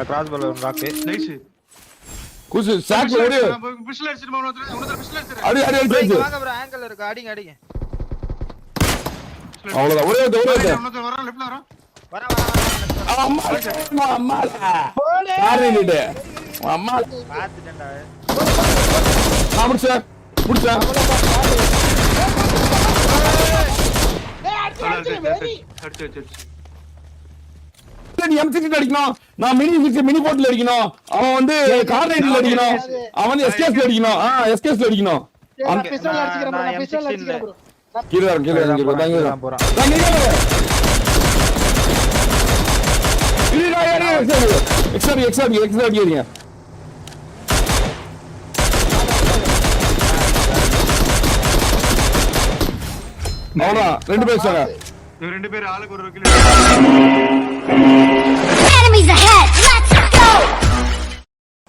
Cross பால் ராக்கு nice குசு chalk ஓடு pistol அடிச்சிட்டு போறோம் உனக்கு பிஸ்டல் அடிச்சிரு அடி அடி அடி வாங்க ப்ரோ ஆங்கிள் இருக்கு அடிங்க அவ்வளவுதான் ஒரே உனக்கு வர லெஃப்ட்ல வர அம்மா அம்மா யாரேனிடே அம்மா பாத்துட்டேன்டா முடிச்சா அடிச்சு நீ M60 அடிக்கணும் நான் மினி போட்ல அடிக்கணும் அவன் வந்து கார் ரைட்ல அடிக்கணும் அவன் வந்து எஸ்கேஸ்ல அடிக்கணும் எஸ்கேஸ்ல அடிக்கணும் பிஸ்டல் அடிச்சுக்கிறேன் ப்ரோ கீழ போறான் போறான் எக்ஸ்ட்ரா அடிக்கிறீங்க அவ்வளவுதான் ரெண்டு பேர் சார் ரெண்டு பேர் ஆளுக்கு ஒரு கிலோ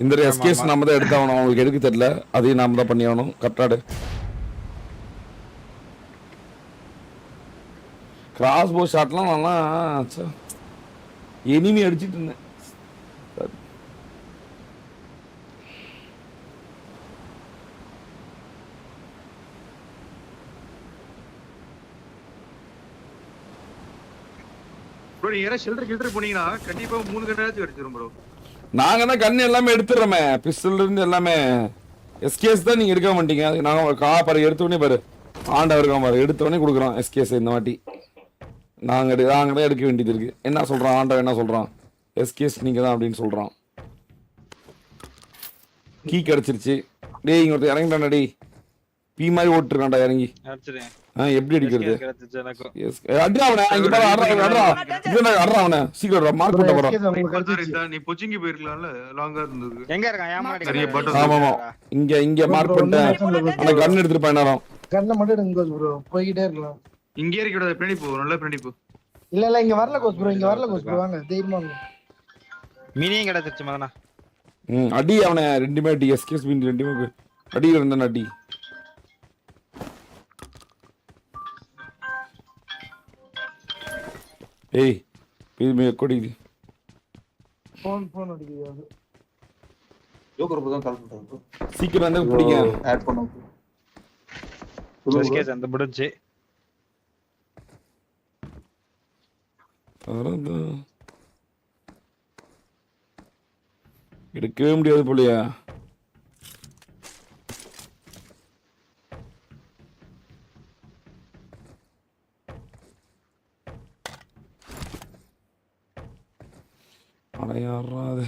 இந்த எஸ்கேஸ் நாம தான் எடுத்தாகணும் அவங்களுக்கு எடுக்க தெரியல அதையும் நாம தான் பண்ணி ஆகணும் கரெக்டாடு கிராஸ் போ ஷாட்லாம் நல்லா எனிமி அடிச்சிட்டு இருந்தேன் ப்ரோ நீங்க யாரா ஷெல்டர் கில்டர் போனீங்கன்னா கண்டிப்பா 3 கண்ணாச்சும் அடிச்சிரும் ப்ரோ நாங்க தான் கன் எல்லாமே எடுத்துறோமே பிஸ்டல் இருந்து எல்லாமே எஸ்கேஸ் தான் நீங்க எடுக்க மாட்டீங்க அது நாங்க பாரு எடுத்த உடனே பாரு ஆண்டா இருக்கோம் பாரு எடுத்த உடனே கொடுக்குறோம் எஸ்கேஸ் இந்த வாட்டி நாங்க தான் எடுக்க வேண்டியது இருக்கு என்ன சொல்றான் ஆண்டா என்ன சொல்றான் எஸ்கேஸ் நீங்க தான் அப்படின்னு சொல்றான் கீ கிடைச்சிருச்சு டேய் இங்க ஒருத்தர் இறங்கிட்டான்டா டேய் பீ மாதிரி ஓட்டுருக்கான்டா இறங்கி அடிச்சிரேன் எப்படி அடிக்கிறது எனக்கு அடி அவனை இங்க பாரு அட்றா அவனை சீக்கிரம் மார்க் பண்ண போறோம் நீ பொச்சிங்கி போயிருக்கலாம்ல லாங்கா இருந்தது எங்க இருக்கான் ஏன் முன்னாடி நிறைய பட்டன் ஆமா இங்க மார்க் பண்ணிட்டேன் அந்த கன் எடுத்துட்டு போயினாராம் கண்ணை மட்டும் எடுங்க கோஸ் ப்ரோ போயிட்டே இருக்கலாம் இங்க இருக்க கூடாது பின்னாடி போ நல்ல பின்னாடி போ இல்ல இங்க வரல கோஸ் ப்ரோ வாங்க தைரியமா வாங்க மினியும் கிடைச்சிருச்சு மதனா அடி அவனை ரெண்டுமே அடி எஸ்கேஸ் மீன் ரெண்டுமே அடி இருந்தா அடி ஏய் இது கொடிது போன் அடிக்குது ஜோக்கர் தான் கால் பண்றாங்க சீக்கிரம் வந்து பிடிங்க ஆட் பண்ணுங்க எஸ்கேஸ் அந்த முடிஞ்சு எடுக்கவே முடியாது போலியா அடையாறாது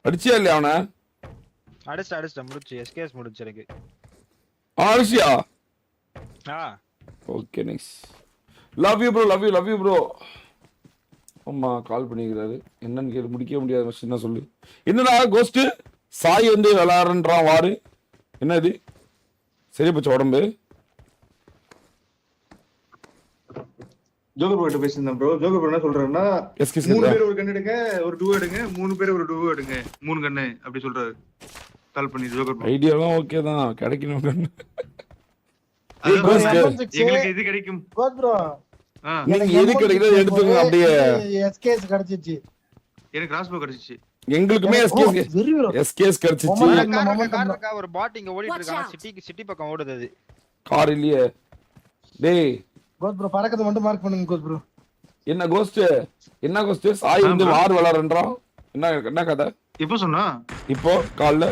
அடிச்சியா இல்லையா அவனை அடிச்சிட்ட முடிச்சு எஸ்கேஸ் முடிச்சு எனக்கு அடிச்சியா okay nice love you bro அம்மா கால் பண்ணிக்கிறாரு என்னன்னு கேட்டு முடிக்க முடியாது என்ன சொல்லு என்னடா கோஸ்ட் சாய் வந்து விளையாடுறான் வாரு என்ன இது சரி போச்சு உடம்பு ஜோக்கர் போயிட்டு பேசியிருந்தேன் ப்ரோ ஜோக்கர் ப்ரோ என்ன சொல்றாருன்னா 3 பேர் ஒரு கன் எடுங்க ஒரு டூ எடுங்க 3 பேர் ஒரு டூ எடுங்க 3 கன்னு அப்படி சொல்றாரு கால் பண்ணி ஜோக்கர் ப்ரோ ஐடியாலாம் ஓகே தான் கிடைக்கணும் கன்னு எங்களுக்கு இது கிடைக்கும் கோஸ் ப்ரோ நீங்க எது கிடைக்குதோ எடுத்துங்க அப்படியே எஸ்கேஸ் கிடைச்சிச்சு எனக்கு கிராஸ் போ கிடைச்சிச்சு எங்களுக்குமே எஸ்கேஸ் கிடைச்சிச்சு கார் இருக்கா ஒரு பாட் இங்க ஓடிட்டு இருக்கான் சிட்டி பக்கம் ஓடுது அது கார் இல்லையே டேய் கோஸ் ப்ரோ பறக்கத மட்டும் மார்க் பண்ணுங்க கோஸ் ப்ரோ என்ன கோஸ்ட் சாய் வந்து வார் விளையாடுறான் என்ன கதை இப்போ சொன்னா இப்போ கால்ல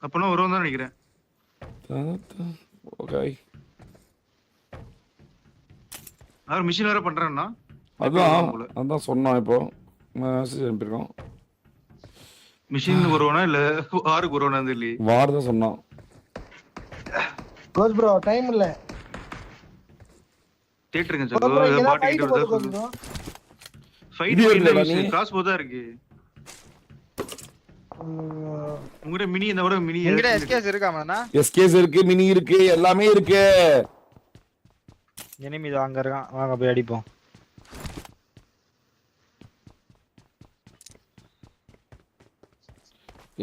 அப்பனா வருவான் தான் நினைக்கிறேன் ஓகே அவர் மிஷின் வேற பண்றான்னா அதான் சொன்னான் இப்போ மெசேஜ் அனுப்பியிருக்கோம் மிஷின் வருவானா இல்ல ஆருக்கு வருவானா தெரியல வார் தான் சொன்னான் கோஸ் ப்ரோ டைம் இல்ல தேட்டருங்க சொல்லுங்க பாட்டி கிட்ட வருதா ஃபைட் பண்ணி கிராஸ் போதா இருக்கு உங்ககிட்ட மினி இந்த வர மினி எங்கடா எஸ்கேஸ் இருக்கா மதனா எஸ்கேஸ் இருக்கு மினி இருக்கு எல்லாமே இருக்கு எனிமி அங்க இருக்கான் வாங்க போய் அடிப்போம்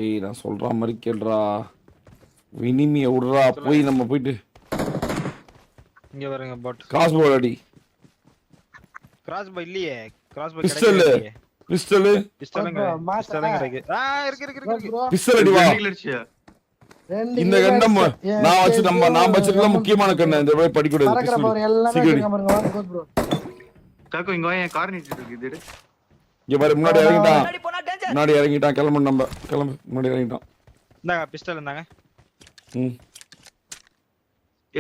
ஏய் நான் சொல்ற மாதிரி கேளுடா வினிமிய விடுறா போய் நம்ம போயிட்டு இங்க வரங்க பாட். கிராஸ் போ அடி. கிராஸ் போ இல்லையே. கிராஸ் போ பிஸ்டல். கிடைக்கல. பிஸ்டல். பிஸ்டலும் இருக்கு. இருக்கு. பிஸ்டல் அடி வா. இந்த கண்ணம் நான் வச்சிருக்கல முக்கியமான கண்ணு இந்த போய் படிக்க கூடாது. பறக்கற போற எல்லாம் கேட்க பாருங்க வாங்க கோஸ் ப்ரோ. காக்கோ இங்க வா என் கார் நிச்சிட்டு இருக்கு இது. இங்க பாரு முன்னாடி இறங்கிட்டான் கிளம்பு நம்ம கிளம்பு முன்னாடி இறங்கிட்டான். இந்தாங்க பிஸ்டல் இந்தாங்க.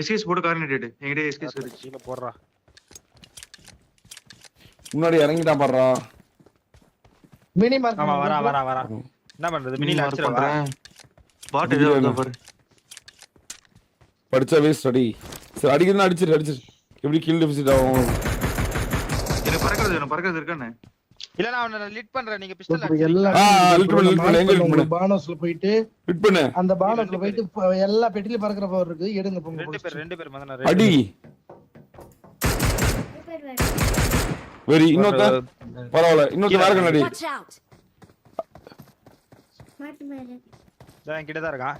எஸ்கேஸ் போடு கார் நிச்சிட்டு எங்கடே எஸ்கேஸ் இருக்கு கீழ போடுறா. முன்னாடி இறங்கிட்டான் பாறா. மினி மார்க் ஆமா வரா. என்ன பண்றது மினில அடிச்சறவா. பாட் ஏதோ வந்து பாரு. படிச்சா வேஸ்ட் அடி. சரி அடிக்கிறேன் அடிச்சிரு. எப்படி கில் டெபிசிட் ஆகும். எனக்கு பறக்கிறது இருக்கானே. இல்ல நான் அவன லிட் பண்றேன் நீங்க பிஸ்டல் லிட் பண்ணு எங்க லிட் பண்ணு. பானோஸ்ல போயிட்டு லிட் பண்ணு. அந்த பானோஸ்ல போயிட்டு எல்லா பெட்டில பறக்கற பவர் இருக்கு எடுங்க போங்க. ரெண்டு பேர் மதன அடி. வெரி இன்னொரு பரவாயில்லை இன்னொரு வேற கண்ணடி. நான் கிட்ட தான் இருக்கான்.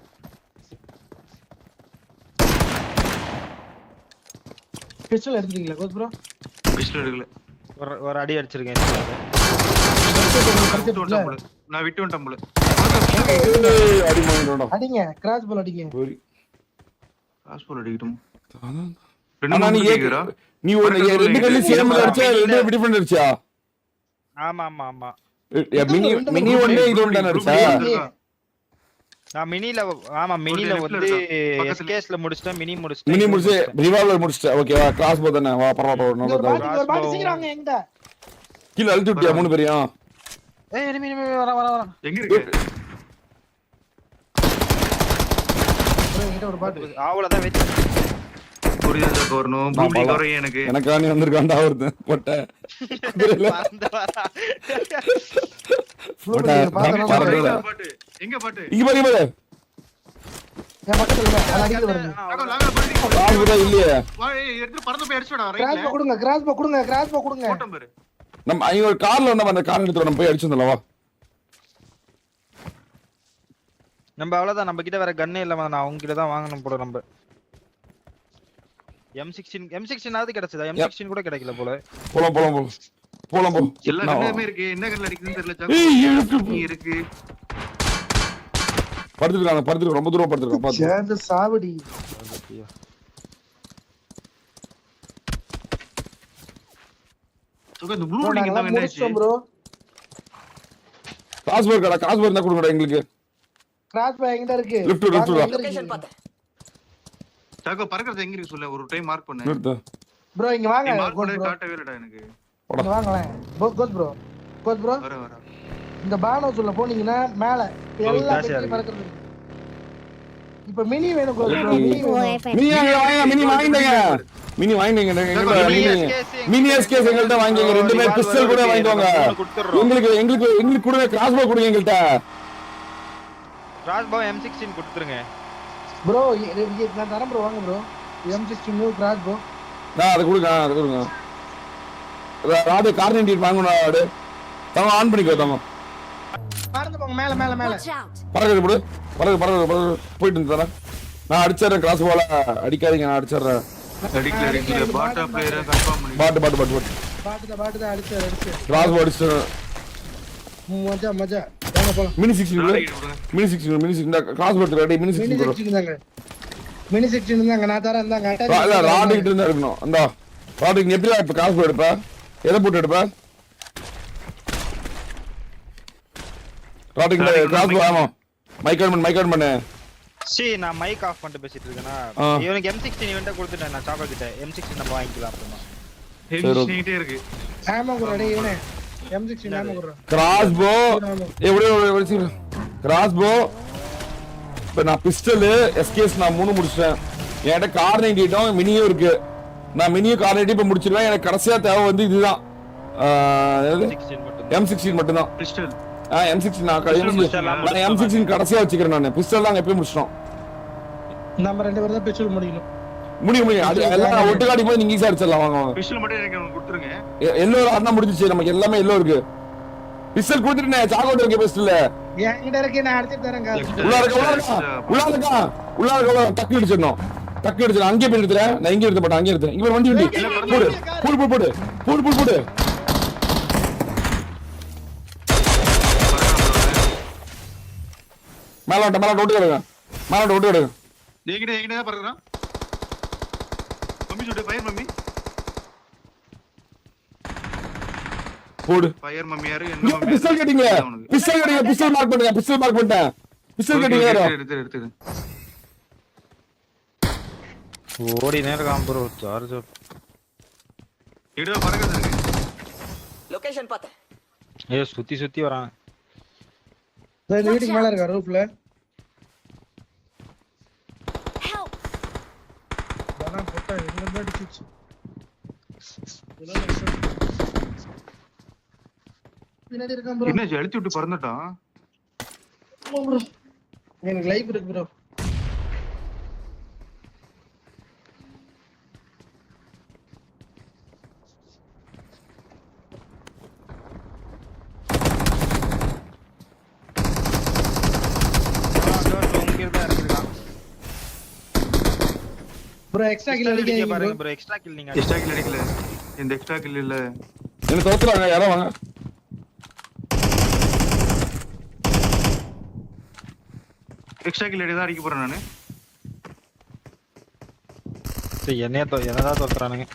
பிஸ்டல் எடுத்துட்டீங்களா கோஸ் ப்ரோ? பிஸ்டல் எடுக்கல. ஒரு அடி அடிச்சிருக்கேன். நான் விட்டு வந்துட்டேன் போல. அடி மாங்கடா. அடிங்க கிராஸ் பால் அடிங்க. வெரி கிராஸ் பால் அடிக்கட்டும். நீ ஒரு ரெண்டு கல்லு சேம்ல அடிச்சா ரெண்டு டிஃபரண்ட் அடிச்சா? ஆமா மினி ஒண்ணே இது ஒண்ணே அடிச்சா? நான் மினில வந்து எஸ்கேஸ்ல முடிச்சிட்டேன் மினி முடிச்சு ரிவால்வர் முடிச்சிட்டேன். ஓகேவா கிராஸ் போ தானே வா பரவாயில்லை நல்லதா. பாட்டு சீக்கிரம் எங்க கீழ அழுத்தி விட்டியா மூணு பேரையும்? ஏய் எனிமி வர எங்க இருக்கு? ப்ரோ என்கிட்ட ஒரு பாட்டு ஆவலதான் வெயிட் புரியாத வரணும் பூமி குறைய எனக்கு. எனக்கா நீ வந்திருக்கான்டா ஒருத்தன் போட்ட. பாட்டு எங்க பாட்டு? இங்க பாரு என் பக்கத்துல இல்ல அடிச்சு வருங்க. காசுடா இல்லையே. வா ஏய் எடுத்து பறந்து போய் அடிச்சுடா கிராஸ் போ கொடுங்க. போட்டம் பாரு. நம்ம ஐயோ ஒரு கார்ல வந்தா அந்த கார் எடுத்து நம்ம போய் அடிச்சிரலாம் வா. நம்ம அவ்வளவுதான் நம்ம கிட்ட வேற கன்னே இல்ல நான் அவங்க கிட்ட தான் வாங்கணும் போல. நம்ம M16 ஆவது கிடைச்சதா? M16 கூட கிடைக்கல போல. போலாம் போ. எல்லா கண்ணுமே இருக்கு. என்ன கண்ணுல அடிக்குதுன்னு தெரியல சாக்கு. இருக்கு. படுத்துறாங்க ரொம்ப தூரம் படுத்துறாங்க பாத்து. சேர்ந்து சாவடி. சுக இந்த ப்ளூ ரிங் என்ன என்னாச்சு ப்ரோ? காஸ்பர் தான் கொடுங்கடா எங்களுக்கு. கிராஸ் பை எங்க இருக்கு? லெஃப்ட் லொகேஷன் பாத்து. சாக்கு பறக்கிறது எங்க இருக்கு சொல்ல ஒரு டைம் மார்க் பண்ணு. நிறுத்து. ப்ரோ இங்க வாங்க. மார்க் பண்ணி காட்டவே இல்லடா எனக்கு. இங்க வாங்களேன். கோஸ் ப்ரோ. வர இந்த பானோஸ் உள்ள போனீங்கன்னா மேல எல்லா பெட்டில பறக்கிறது. இப்போ மினி வேணும் கோஸ் ப்ரோ. மினி வாங்கிடுங்க மினி எஸ்கேஸ் எங்கள்ட்ட வாங்கிங்க. ரெண்டு பேர் பிஸ்டல் கூட வாங்கிடுவாங்க. எங்களுக்கு கூட கிராஸ் போ கொடுங்க எங்கள்ட்ட. கிராஸ் போ M16 கொடுத்துருங்க ப்ரோ. நான் தரேன் ப்ரோ வாங்க ப்ரோ. M16 நியூ கிராஸ் போ. நான் அது கொடுங்க. ராடு கார் நெண்டிட் வாங்கணும் ராடு. தங்க ஆன் பண்ணிக்கோ தங்க. பறந்து போங்க மேல பறக்குது போயிட்டு இருந்தா நான் அடிச்சறேன். கிராஸ் போல அடிக்காதீங்க நான் அடிச்சறேன். அடிக்கல பாட்டா பிளேயரா கன்ஃபார்ம் பண்ணி. பாட்டு அடிச்சு கிராஸ் போ அடிச்சு மஜா வாங்க போலாம். மினி 16 இந்த கிராஸ் போ ரெடி. மினி 16 தாங்க. மினி 16 தாங்க நான் தரேன். இந்தாங்க இல்ல ராடு கிட்ட இருந்தா இருக்கணும். அந்த ராடு நீ எப்படி இப்ப கிராஸ் போ எடுப்ப? எதை போட்டு எடுப்ப? ராடு கிட்ட கிராஸ் போ ஆமா. மைக் ஆன் பண்ணு. நான் மைக் ஆஃப் பண்ணிட்டு பேசிட்டு இருக்கேனா. இவனுக்கு M16 இவன்ட்ட கொடுத்துட்டேன் நான் சாக்கோ கிட்ட. M16 நம்ம வாங்கிக்கலாம் அப்புறமா. M16 இருக்கு. ஆமா குற டேய் இவனே. M16 ஆமா குற. கிராஸ் போ எப்படி கிராஸ் போ. இப்ப நான் பிஸ்டல் எஸ்கேஸ் நான் 3 முடிச்சிட்டேன். என்கிட்ட கார் 98 மினியும் இருக்கு. நான் மினியும் கார் 98 இப்ப முடிச்சிடுவேன். எனக்கு கடைசியா தேவை வந்து இதுதான். M16 மட்டும் தான். பிஸ்டல் M16 நான் M16 கடைசியா வச்சுக்கிறேன். நான் பிஸ்டல் தான் எப்பயும் முடிச்சிட்டோம். நம்ம ரெண்டு பேரும் தான் பிஸ்டல் முடிக்கணும். முடியும் அது எல்லாம் ஒட்டுக்காடி போய் நீங்க ஈஸியா அடிச்சிடலாம். வாங்க பிஸ்டல் மட்டும் எனக்கு கொடுத்துருங்க. எல்லோரும் அண்ணா முடிஞ்சிச்சு. நமக்கு எல்லாமே எல்லோ இருக்கு. பிஸ்டல் கொடுத்துட்டேன். சாக்கோட் இருக்கு பிஸ்டல் என்கிட்ட இருக்கு. நான் அடிச்சு தரேன். உள்ள இருக்கா டக்கு அடிச்சிடணும். டக்கு எடுத்து அங்கேயே போய் எடுத்துறேன். நான் இங்கே எடுத்து போட்டேன், அங்கே எடுத்து. இங்க வண்டி வண்டி போடு போடு போடு போடு போடு போடு போடு. மேல விட்டு கிடங்க, மேல விட்டு கிடங்க. எங்கிட்ட தான் பறக்குறான். மம்மி சுட்டு ஃபயர் மம்மி. போடு ஃபயர் மம்மி யாரு? என்ன மம்மி? பிஸ்டல் கட்டிங்க, பிஸ்டல் கட்டிங்க, பிஸ்டல் மார்க் பண்ணுங்க, பிஸ்டல் மார்க் பண்ணிட்டேன். பிஸ்டல் கட்டிங்க யாரோ எடுத்து ஓடி நேரம் ப்ரோ சார்ஜ் இட பறக்குது இருக்கு. லொகேஷன் பார்த்தேன். ஏய் சுத்தி வரான். இந்த வீட்டுக்கு மேல இருக்கா ரூஃப்ல. தானா போட்டா எங்க இருந்து அடிச்சிச்சு. பின்னாடி இருக்கான் ப்ரோ. என்ன ஜெலிச்சு விட்டு பறந்துட்டான். ப்ரோ எனக்கு லைஃப் இருக்கு ப்ரோ. ப்ரோ எக்ஸ்ட்ரா கில் அடிக்க பாருங்க ப்ரோ. எக்ஸ்ட்ரா கில் நீங்க எக்ஸ்ட்ரா கில் அடிக்கல. இந்த எக்ஸ்ட்ரா கில் இல்ல. என்ன தோத்துறாங்க யாரோ வாங்க. எக்ஸ்ட்ரா கில் அடி தான் அடிக்க போறேன் நானு. சரி என்னதான் தோத்துறானுங்க.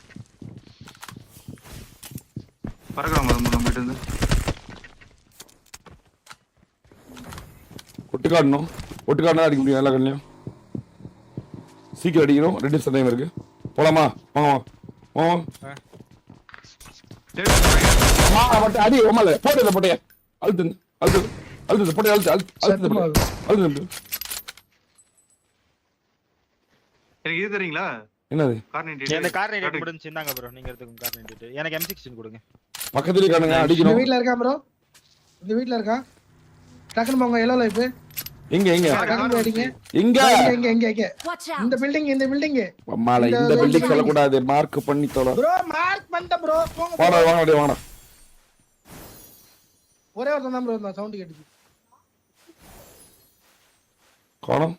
பறக்குறான் நம்ம கிட்ட இருந்து. ஒட்டுக்காடணும் அடிக்க முடியும் எல்லா கண்ணிலையும். சீக்கிரம் அடிக்கணும். ரெண்டு சந்தேகம் இருக்கு. போலாமா? வாங்க அடி ஒமால போட்டு போட்டே அழுத்து போட்டே அழுத்து. எனக்கு இது தெரியுங்களா? என்னது? இந்த கார் 98 முடிஞ்சு இந்தாங்க ப்ரோ. நீங்க எடுத்துக்கோங்க கார் 98. எனக்கு M16 கொடுங்க. பக்கத்துலயே காணுங்க அடிக்கணும். இந்த வீட்ல இருக்கா ப்ரோ? இந்த வீட்ல இருக்கா? டக்குனு போங்க. எல்லோ லைஃப் எங்க இந்த பில்டிங் அம்மால இந்த பில்டிங் சொல்ல கூடாது. மார்க் பண்ணி தொலை ப்ரோ. மார்க் பண்ணிட்ட ப்ரோ. போங்க வாங்க. ஒரே ஒருத்தன் தான் ப்ரோ இந்த சவுண்ட் கேட்டுச்சு. காணோம்.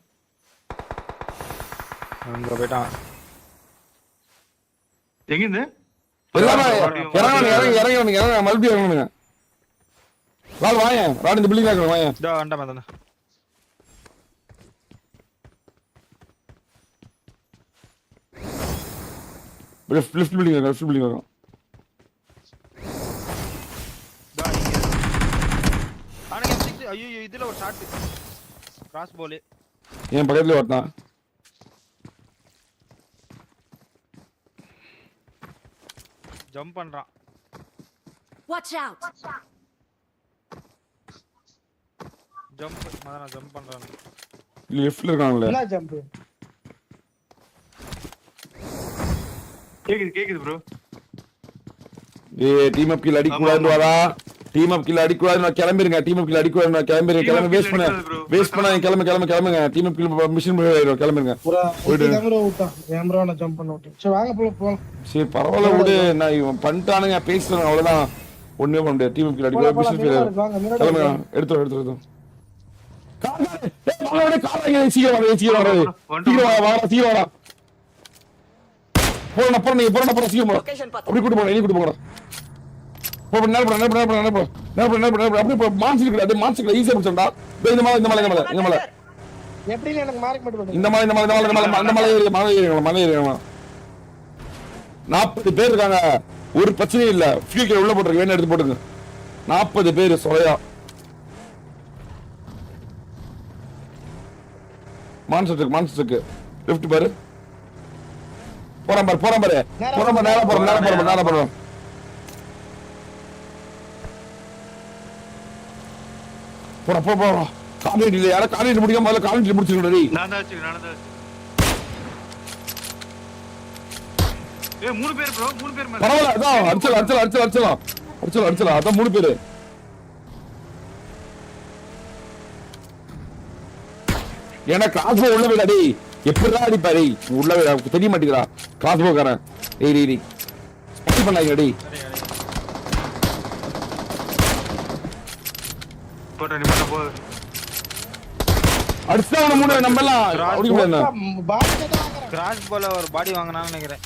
அங்க போய்ட்டான். எங்க இந்த எல்லாரும் இறங்க மறுபடியும் இறங்கணுங்க. வாங்க ராணி இந்த பில்டிங்ல இருக்கணும். வாங்க இதோ வண்டா மதன. லெஃப்ட் பில்டிங் இருக்கும். ஆனா M6 ஐயோ இதுல ஒரு ஷாட் கிராஸ் பால் என் பக்கத்துல வரட்டான். ஜம்ப் பண்றான். Watch out. ஜம்ப் மதன ஜம்ப் பண்றான். லெஃப்ட்ல இருக்காங்கல. என்ன ஜம்ப்? கேக்குது ப்ரோ. டீம் அப் கில் அடிக்க கூடாதுன்னு வரா. டீம் அப் கில் அடிக்க கூடாது. நான் கிளம்பிருங்க. டீம் அப் கில் அடிக்க கூடாது. நான் கிளம்பிருங்க. வேஸ்ட் பண்ண கிளம்புங்க. டீம் அப் கில் மிஷன் கிளம்பிருங்க. போயிடு ப்ரோ. விட்டா ஏன் ப்ரோ நான் ஜம்ப் பண்ண விட்டேன். சரி வாங்க போலாம். சரி பரவாயில்ல விடு. நான் இவன் பண்ணிட்டானுங்க பேசுறேன் அவ்வளவுதான். ஒண்ணே பண்ண முடியாது. டீம் அப் கில் அடிக்க மிஷன் கிளம்புங்க. எடுத்து சீக்கிரம் வாடா. போறேன் சீக்கிரம் அப்படி கூட்டு போறேன். கூட்டு போறேன். அப்படி மான்ஸ்டர் ஈஸியா பிடிச்சா. இந்த மலை எப்படி எனக்கு மார்க் மட்டும் இந்த மலை 40 பேர் இருக்காங்க. ஒரு பிரச்சனையும் இல்ல. ஃபியூக்கர் உள்ள போட்டுருக்கு. வேணும் எடுத்து போட்டுங்க. 40 பேர் சொலையா. மான்ஸ்டருக்கு லெஃப்ட் பாரு. போறான் பாரு. நேரா போறோம். போ. கான்கிரீட் இல்ல. யாரா கான்கிரீட் முடிக்காம முதல்ல கான்கிரீட் முடிச்சிருக்கணும். நான் தான் வச்சிருக்கேன். ஏய் 3 பேர் ப்ரோ. 3 பேர் மேல. பரவாயில்ல. அதான் அடிச்சலாம். அதான் 3 பேர். ஏன்னா கிராஸ்போ உள்ள விடாடி. எப்படிதான் அடிப்பாரு உள்ள தெரிய மாட்டேங்கிறா கிராஸ்போக்காரன். ஏய் ஸ்பெஷல் பண்ணாங்க அடி. அடிச்சா 3 நம்ம எல்லாம் பால் கேட்டா வாங்குறேன். கிராஸ் பால ஒரு பாடி வாங்கினான்னு நினைக்கிறேன்.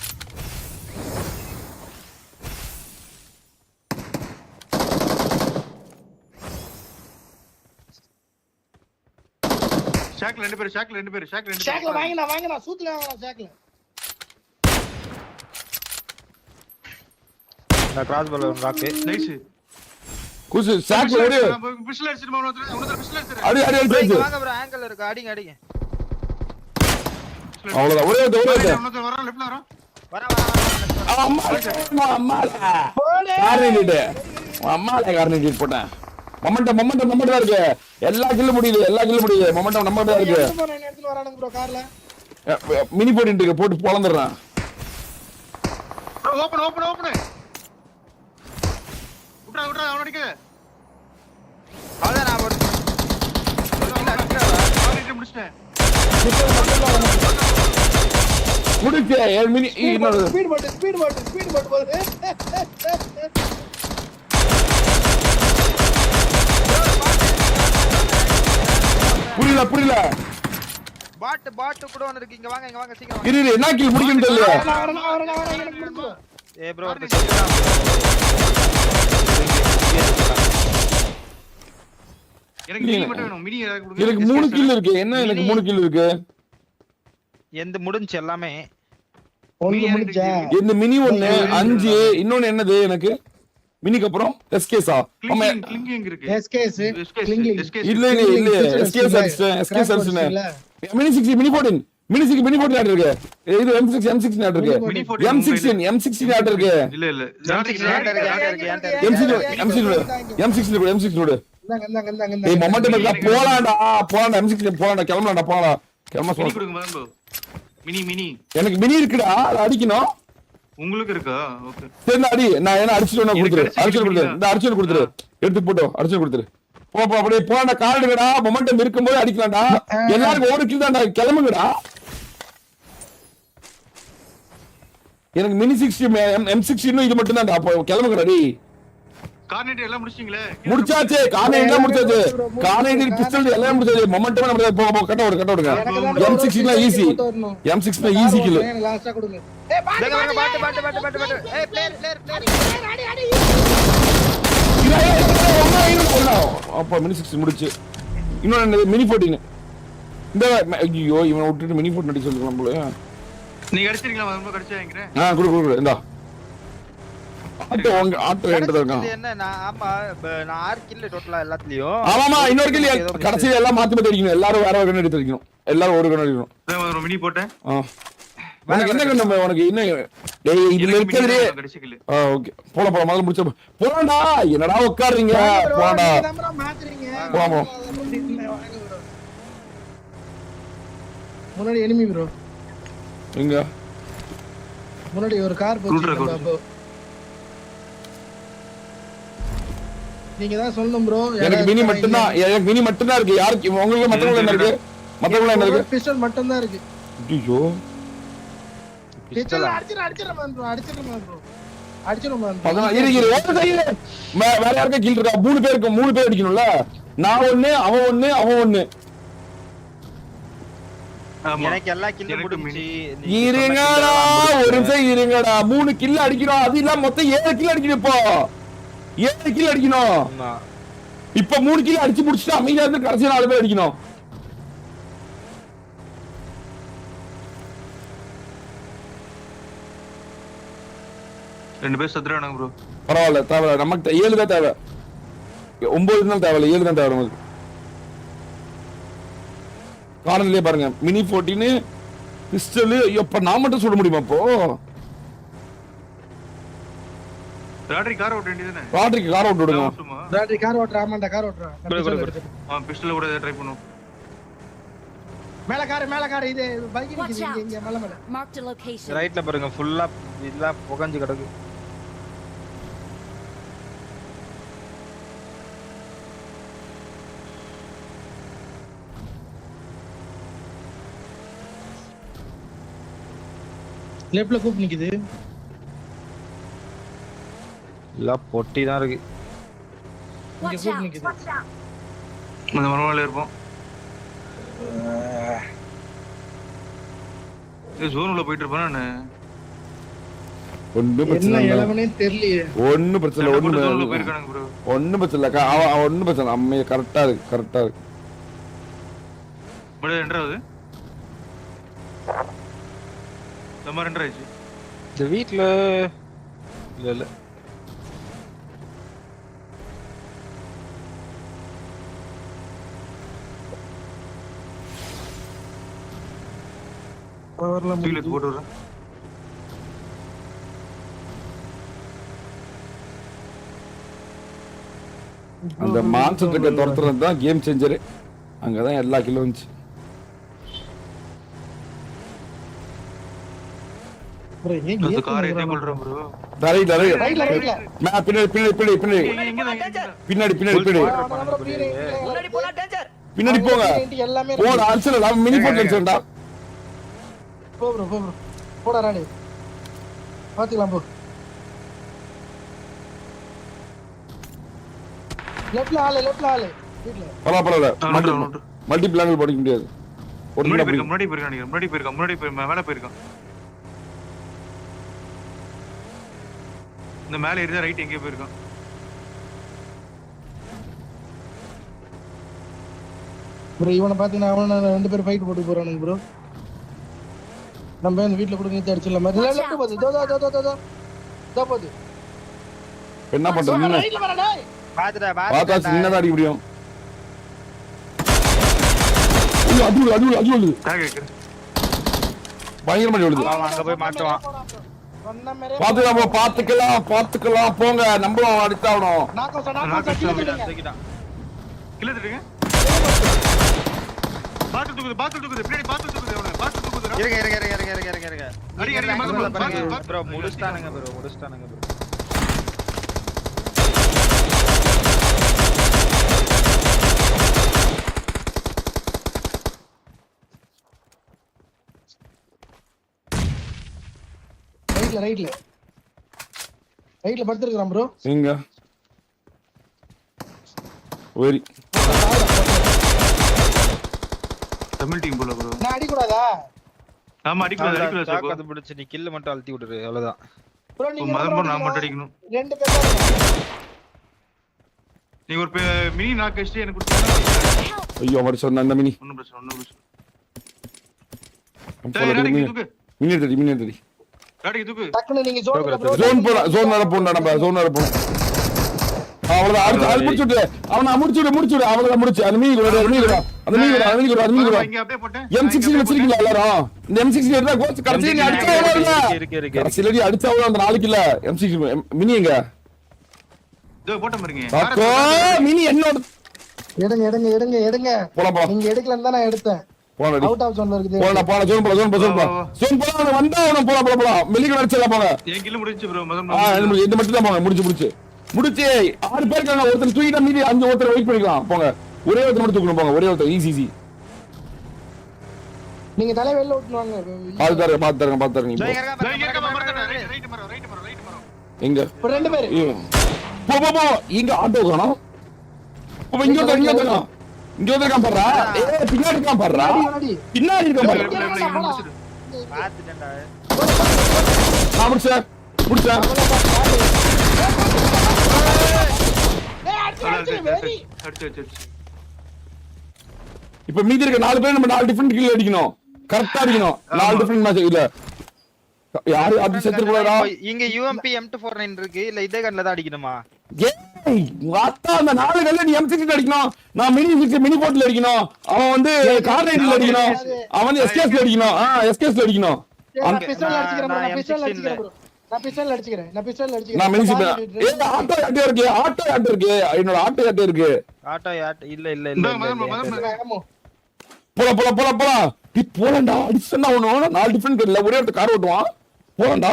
ஷாக்ல ரெண்டு பேர் ஷாக்ல வாங்கினா சூத்துல வாங்கினா ஷாக்ல. இந்த கிராஸ் பால ராக்கு நைஸ் குசு சாக் ஓடு பிஸ்டல் அடிச்சிட்டு அவனோட பிஸ்டல் அடிச்சிரு அடி வாங்க ப்ரோ ஆங்கிள் இருக்கு அடிங்க அவ்வளவுதான் ஒரே அவனோட வரான் லெஃப்ட்ல வரான் கார்னேட் போட்டேன். மொமெண்டம் தான் இருக்கு. எல்லா கில்லும் முடியுது மொமெண்டம் நம்ம தான் இருக்கு. எடுத்து வரானுங்க ப்ரோ கார்ல. மினி போட்டு இருக்கு போட்டு பொளந்துறான். ஓபன் விட்றா அவன அடிக்க அதான் நான் ஒரு கார்னேட் முடிச்சிட்டேன் முடிச்சு மினி இன்னொரு ஸ்பீட் போட் போகுது. புரியல பாட் கூட வந்து இருக்கு. இங்க வாங்க சீக்கிரம் இரு என்ன கில் முடிக்கணும் தெரியல. வரணும் எனக்கு கொடுங்க. ஏய் ப்ரோ எனக்கு மினி மட்டும் வேணும் மினி கொடுங்க எனக்கு 3 கில் இருக்கு. என்ன எனக்கு 3 கில் இருக்கு? எந்த முடிஞ்சு எல்லாமே ஒன்னு முடிஞ்சா இந்த மினி 1 5 இன்னொன்னு என்னது எனக்கு மினிக்கு அப்புறம் எஸ்கேஸா ஆமா கிளிங்கிங் இருக்கு எஸ்கேஸ் இல்ல எஸ்கேஸ் அடிச்சேன் மினி 6 மினி 14 ஆட் இருக்கு. இது M6 ஆட் இருக்கு. M16 ஆட் இருக்கு. இல்ல M6 நோடு ஏய் மொமெண்டம் இல்ல போலாம்டா M6 போலாம்டா கிளம்ப மினி கொடுங்க பாருங்க மினி எனக்கு மினி இருக்குடா அது அடிக்கணும். உங்களுக்கு இருக்கா ஓகே சரி அடி நான் என்ன அடிச்சிட்டு கொடுத்துரு இந்த அடிச்சு கொடுத்துரு எடுத்து போட்டோ அடிச்சு கொடுத்துரு போ அப்படியே போடா கார்டுடா மொமெண்டம் இருக்கும்போது அடிக்கலாம்டா. எல்லாருக்கும் ஒரு கில் தான்டா கிளம்புங்கடா. எனக்கு மினி 60 M6 இன்னும் இது மட்டும் தான்டா அப்போ கிளம்புங்கடா டி. கார்னேட் எல்லாம் முடிச்சிட்டீங்களே முடிச்சாச்சு கார்னேட் பிஸ்டல் எல்லாம் முடிச்சாச்சு. மொமெண்டம் நம்ம போ கட்ட விடுங்க. M6 னா ஈஸி கில் எனக்கு லாஸ்டா கொடுங்க. பாட்டு ஏய் பிளேயர் அப்ப மினி 6 முடிச்சு இன்னொன்னு மினி 14 இந்த ஐயோ இவனை விட்டுட்டு மினி 14 அடி சொல்லிக்கலாம் போல. நீங்க அடிச்சிரீங்களா ரொம்ப கடிச்சா வாங்குறேன் குடு இந்தா ஆட்டோ என்கிட்ட இருக்கான். என்ன நான் 6 கில் டோட்டலா எல்லாத்துலயும். ஆமாமா இன்னொரு கில் கடைசில எல்லாம் மாத்தி அடிக்கணும். எல்லாரும் வேற கண்ணு எடுத்து அடிக்கணும். எல்லாரும் ஒரு கண்ணு அடிக்கணும். மினி போட்டேன் உனக்கு என்ன கண்ணு உனக்கு என்ன டேய் இதுல இருக்குதுடே ஓகே போலாம் முதல்ல முடிச்சு போடா என்னடா உட்கார்றீங்க போடா போலாம் முன்னாடி எனிமி ப்ரோ எங்க முன்னாடி ஒரு கார் போச்சு. நீங்க தான் சொல்லணும் ப்ரோ. எனக்கு மினி மட்டும் தான் இருக்கு. யாருக்கு உங்களுக்கு மத்தவங்க என்ன இருக்கு பிஸ்டல் மட்டும் தான் இருக்கு. ஐயோ பிஸ்டல் அடிச்சிரலாம் ப்ரோ வேற யாருக்கா கில் இருக்கா? 3 பேர் அடிக்கணும்ல. நான் ஒண்ணு அவன் ஒண்ணு எனக்கு எல்லா கில்லும் முடிஞ்சி. இருங்கடா ஒரு நிமிஷம் இருங்கடா 3 கில் அடிக்கிறோம். அது இல்ல மொத்தம் 7 கில் அடிக்கணும். இப்போ 7 கில் அடிக்கணும். இப்ப 3 கில் அடிச்சு முடிச்சுட்டு அமைதியா இருந்து கடைசி 4 பேர் அடிக்கணும். ரெண்டு பேர் சத்ரானாங்க ப்ரோ. பரவாயில்ல தேவை நமக்கு 7 தான் தேவை. 9 தான் தேவை 7 தான் தேவை நமக்கு. கார்னர்லயே பாருங்க மினி 14 பிஸ்டல். இப்ப நான் மட்டும் சொல்ல முடியுமா? அப்போ ராட்ரி கார் ஓட்ட வேண்டியதானே? ராட்ரிக்கு கார் ஓட்ட விடுங்க. ராட்ரி கார் ஓட்றா. ஆமாண்டா கார் ஓட்றா. பிஸ்டல் கூட ட்ரை பண்ணுவோம். மேல கார் இது பைக் நிக்குது இங்க மேல Marked a location. ரைட்ல பாருங்க ஃபுல்லா இதெல்லாம் புகஞ்சு கிடக்கு. லெஃப்ட்ல கூப் நிக்குது. எல்லாம் பொட்டி தான் இருக்கு. இங்க Watch கூப் out. நிக்குது. அந்த மரமால இருப்போம். ஜோன் உள்ள போயிட்டு இருப்பானே நான். ஒண்ணும் பிரச்சனை என்ன இல்ல இளவனே தெரியலையே. ஒண்ணும் பிரச்சனை இல்ல ஜோன் உள்ள ஒண்ணும் போயிருக்கானுங்க ப்ரோ. ஒண்ணும் பிரச்சனை இல்ல அவன் ஒண்ணும் பிரச்சனை இல்ல. அம்மைய கரெக்டா இருக்கு பட் ரெண்டாவது நம்ம ரெண்டாச்சு. இந்த வீட்ல இல்ல பவர்ல டீலர் போட்டு வரேன். அந்த மான்சர் இருக்க துரத்துறது தான் கேம் சேஞ்சரு. அங்கதான் எல்லா கிலோ வந்துச்சு. bro, ஏன் அந்த கேம் காரை ஏத்தி கொள்றேன் ப்ரோ. ரைட்ல பின்னாடி முன்னாடி போனா டேஞ்சர். பின்னாடி போங்க எல்லாமே போட அரசல மினி போட் அடிச்சோம்டா. போ ப்ரோ போடா ராணி பாத்துக்கலாம் போ. லெஃப்ட்ல ஆளு வீட்ல பரவாயில்ல மல்டி பிளானல் போட முடியாது. முன்னாடி போயிருக்கான் மேல போயிருக்கான். இந்த மேல ஏறிதான் ரைட் எங்கேயோ போயிருக்கான். ப்ரோ இவனை பாத்தீங்கன்னா அவன ரெண்டு பேரும் ஃபைட் போட்டு போறானுங்க ப்ரோ. நம்ம இந்த வீட்ல கூட நிறுத்தி அடிச்சிடலாம். லெஃப்ட் போகுது தோ போகுது. என்ன பண்றது ரைட்ல வரடா டேய். பாத்தா சின்னதா அடிக்க முடியும். அது டேக் வைக்கிறேன். பயங்கரமா விழுது. அவன் அங்க போய் மாட்டுவான். சொன்ன மாதிரி பாத்துக்கலாம் போங்க. நம்மளும் அடிச்சாவணும். நாக்க தூக்கிட்டான். கில்ல தட்டுங்க. பாத்து தூக்குது பின்னாடி பாத்து தூக்குது அவன. பாத்து தூக்குதுடா. இருங்க. அடி மதம் ப்ரோ முடிச்சிட்டானுங்க ப்ரோ. ரைட்ல படுத்துறான் ப்ரோ. எங்க ஓரி தமிழ் டீம் போல ப்ரோ. நான் அடி கூடாதா ஆமா அடிக்கல சார். தாக்கத்து பிடிச்சு நீ கில்ல மட்டும் அழுத்தி விட்டுரு அவ்வளவுதான். ப்ரோ நீங்க மதம் நான் மட்டும் அடிக்கணும். ரெண்டு பேர் தான். நீ ஒரு மினி நாக் அடிச்சு எனக்கு கொடுத்தா. ஐயோ மறு சொன்ன அந்த மினி ஒண்ணும் பிரச்சனை. மினி தடி ராடி தூக்கு. டக்குனு நீங்க ஜோன் மேல போறோம் நம்ம ஜோன் மேல போறோம். அவ்வளவுதான் அடுத்து முடிச்சுட்டு அவனை முடிச்சுடு அவ்வளவுதான் முடிச்சு. அந்த மீன் கூட இங்க அப்படியே போட்டேன். M16 வச்சிருக்கீங்களா எல்லாரும்? இந்த M16 எடுத்தா கோச் கடைசில நீ அடிச்சா இல்ல கடைசில நீ அடிச்சா அந்த நாளைக்கு இல்ல. M16 மினி எங்க இதோ போட்ட பாருங்க. பாக்கோ மினி என்னோட எடுங்க போலாம் நீங்க எடுக்கலன்னு தான் நான் எடுத்தேன். போலாம் அவுட் ஆஃப் ஜோன்ல இருக்குது. போலாம் ஜோன் போலாம் வந்தா அவன போலாம் மெல்லிக அடிச்சலாம் போங்க. என் கில்ல முடிஞ்சு ப்ரோ. இது மட்டும் தான் போங்க. முடிச்சு 6 பேர் இருக்காங்க. ஒருத்தர் தூக்கிட்டா மீதி 5 ஒருத்தர் வெயிட் பண்ணிக்கலாம் போங்க. ஒரே ஒருத்தர் மட்டும் தூக்கணும் போங்க. ஒரே ஒருத்தர் ஈஸி. நீங்க தலை வெளில ஓட்டுவாங்க. பாத்துறங்க நீ எங்க ரெண்டு பேர் போ இங்க ஆட்டோ காணோம். இங்க இருக்கான் பாருடா. பின்னாடி இருக்கான் பாருடா. பின்னாடி இருக்கான் பாருடா. பாத்துட்டேன்டா. நான் முடிச்சேன். இப்ப மீதி இருக்க 4 பேர் நம்ம 4 டிஃபரண்ட் கில் அடிக்கணும். கரெக்ட்டா அடிக்கணும். 4 டிஃபரண்ட் மேட்ச் இல்ல. யாரு அது செத்து போறா? இங்க UMP M249 இருக்கு. இல்ல இதே கன்ல தான் அடிக்கணுமா? ஏய் வாத்தா அந்த 4 கல்ல நீ M16 அடிக்கணும். நான் மினி போட்ல அடிக்கணும். அவன் வந்து கார் ரைட்ல அடிக்கணும். அவன் வந்து SKS ல அடிக்கணும். SKS ல அடிக்கணும். நான் பிஸ்டல் அடிச்சுக்கிறேன் ப்ரோ. நான் பிஸ்டல் அடிச்சுக்கிறேன். நான் மினி ஏய் ஆட்டோ இருக்கு. என்னோட ஆட்டோ இருக்கு. இல்ல போடா நீ போறடா. அடிச்சனா அவனோ 4 டிஃபரண்ட் இல்ல ஒரே ஒரு கார் ஓட்டுவான். போறடா.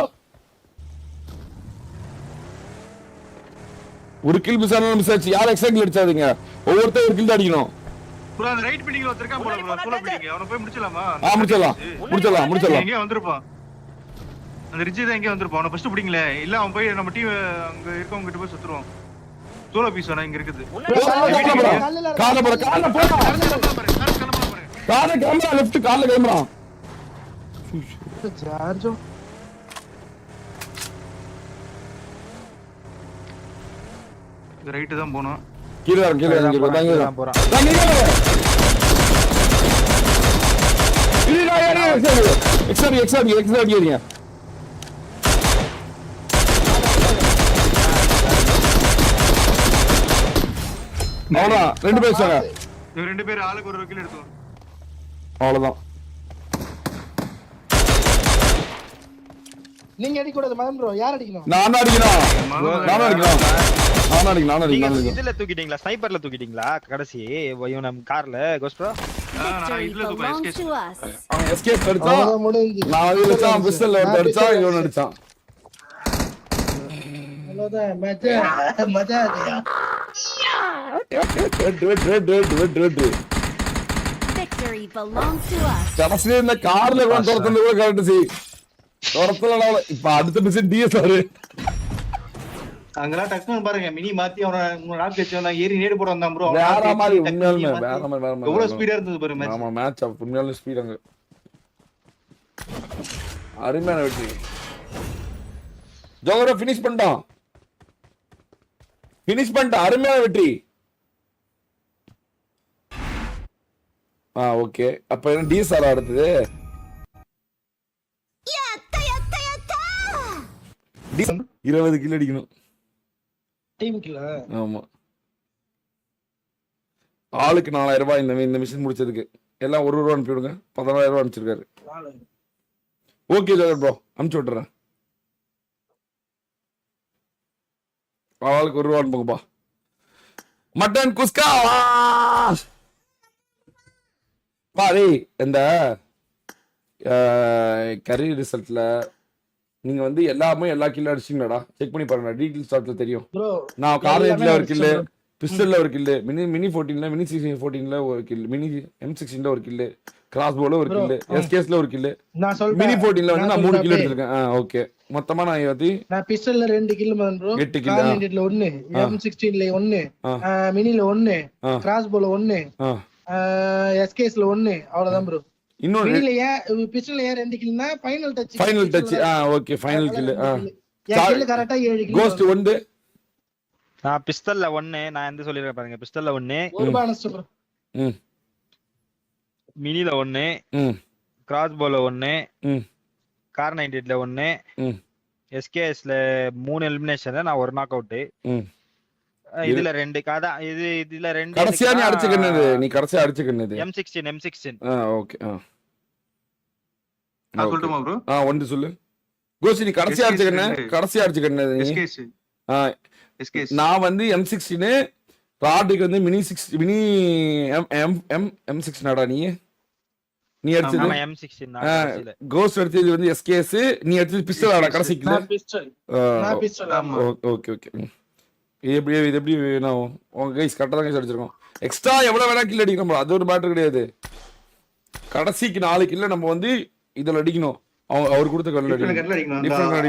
ஒரு கில் மிஸ் ஆச்சு. யார் எக்ஸாக்ட்லி அடிச்சாதீங்க. ஒவ்வொருத்தரும் ஒரு கில் அடிக்கணும். ப்ரோ அந்த ரைட் பிடிங்க ஒருத்தர்க்கா போல ப்ரோ. சோலோ பிடிங்க. அவன போய் முடிச்சலாமா? முடிச்சலாம். எங்க வந்திருப்பான். அந்த ரிஜி தான் எங்க வந்திருப்பான். அவன ஃபர்ஸ்ட் பிடிங்களே. இல்ல அவன் போய் நம்ம டீம் அங்க இருக்கவங்க கிட்ட போய் சுத்துறோம். சோலோ பீஸ் வேணா இங்க இருக்குது. கார்ல போற கார்ல கேமரா லெஃப்ட் கார்ல கேமரா சார்ஜோ ரைட்டு தான் போனோம். கீழே இறங்கு, கீழே இறங்கு, போறான், இறங்கு. கீழே போறான். நான் கீழே இறங்கு. இல்ல, நான் ஏறு, எக்ஸ்ட்ரா அடிக்கிறீங்க. அவ்வளவுதான், 2 பேர் சாங்க. இவங்க 2 பேர் ஆளுக்கு ஒரு கில் எடுத்தோம். அவ்வளவுதான். நீங்க அடிக்க கூடாது மதன் ப்ரோ. யார் அடிக்கணும்? நான் அடிக்கணும். நீங்க இதுல தூக்கிட்டீங்களா? ஸ்னைப்பர்ல தூக்கிட்டீங்களா கடைசி இவன கார்ல கோஸ்ட் ப்ரோ? நான் இதுல belongs எஸ்கேஸ். to us. அவன் எஸ்கேப் அடிச்சான். அவ்வளவுதான் முடிஞ்சு. நான் அதுல வச்சான், பிஸ்டல்ல ஒருத்தன் அடிச்சான், இவன் அடிச்சான். அவ்வளவுதான் மஜா இல்லையா? Victory belongs to us. கடைசியில இந்த கார்ல துரத்துறது கூட கரெக்ட் செய். துரத்தல இப்ப அடுத்த மிஷன் டிஎஸ்ஆர். அங்கெல்லாம் டக்குனு பாருங்க மினி மாத்தி அவன நாக்கு வச்சவன ஏறி நேடு போட வந்தான் ப்ரோ. வேற மாதிரி உண்மையாலுமே வேற மாதிரி. எவ்வளவு ஸ்பீடா இருந்தது பாரு மேட்ச். ஆமா மேட்ச் உண்மையாலுமே ஸ்பீட் அங்க. அருமையான வெற்றி. ஜோகரா ஃபினிஷ் பண்ணிட்டான். அருமையான வெற்றி. ஓகே. அப்ப என்ன டிஎஸ்ஆர் அடுத்தது? 20 கிலோ அடிக்கணும் டீமுக்குல. ஆமா. ஆளுக்கு 4000 ரூபாய் இந்த மிஷன் முடிச்சதுக்கு. எல்லாம் 1 ரூபா அனுப்பி விடுங்க. 14000 ரூபாய் அனுப்பிச்சிருக்காரு. ஓகே ஜோகர் ப்ரோ, அனுப்பிச்சு விட்டுறேன். ஆளுக்கு 1 ரூபா அனுப்புங்கப்பா. மட்டன் குஸ்கா பாரு. இந்த கரி ரிசல்ட்ல நீங்க வந்து எல்லா கில்ல அடிச்சிங்களாடா? செக் பண்ணி பாருங்க, டீடைல் ஸ்டார்ட்ல தெரியும். நான் கார்னெட்ல ஒரு கில்லு, பிஸ்டல்ல ஒரு கில்லு, மினி 14ல, மினி 14ல ஒரு கில், மினி M16ல ஒரு கில்லு, கிராஸ் போல ஒரு கில்லு, எஸ்கேஸ்ல ஒரு கில்லு, மினி 14ல வந்து நான் 3 கில் எடுத்திருக்கேன். ஓகே. மொத்தமா நான் பிஸ்டல்ல 2 கில் மதன் ப்ரோ. 8 கில். கார்னெட்ல 1, M16ல 1, மினில 1, கிராஸ் போல 1, எஸ்கேஸ்ல 1. அவ்வளவுதான் ப்ரோ. இன்னொரு பிஸ்டல்ல 2 கில்னா final touch. Okay. Final kill. Kill கரெக்ட்டா 7 கில். கோஸ்ட் 1. நான் பிஸ்டல்ல 1, நான் எந்த சொல்லிருக்கேன் பாருங்க. பிஸ்டல்ல 1, ஒரு பானஸ் ப்ரோ. மினில 1, கிராஸ் போல 1, கார் 98ல 1, எஸ்கேஎஸ்ல 3 எலிமினேஷன், நான் 1 நாக் அவுட். இதுல 2 காதா. இதுல 2 கடைசியா நீ அடிச்சுக்கினது. M16. ஓகே. நான் சொல்லட்டுமா ப்ரோ? ஒன்று சொல்லு. கோசி நீ கடைசியா அடிச்சுக்கினது. எஸ்கேஸ். நான் வந்து M16, ராட்டுக்கு வந்து மினி M16 நாடா நீ அடிச்சது. ஆமா M16 நான் கடைசில. கோஸ்ட் அடிச்சது வந்து எஸ்கேஎஸ், நீ அடிச்சது பிஸ்டல் ஆடா கடைசிக்கு. நான் பிஸ்டல். ஆமா. ஓகே. இது எப்படி நான் உங்க கைஸ் கரெக்டா தான் கைஸ் அடிச்சிருக்கோம். எக்ஸ்ட்ரா எவ்வளவு வேணா கில் அடிக்கணும், அது ஒரு மேட்டர் கிடையாது. கடைசிக்கு 4 கில்ல நம்ம வந்து இதுல அடிக்கணும். அவர் கொடுத்த கல்ல அடிக்கணும்.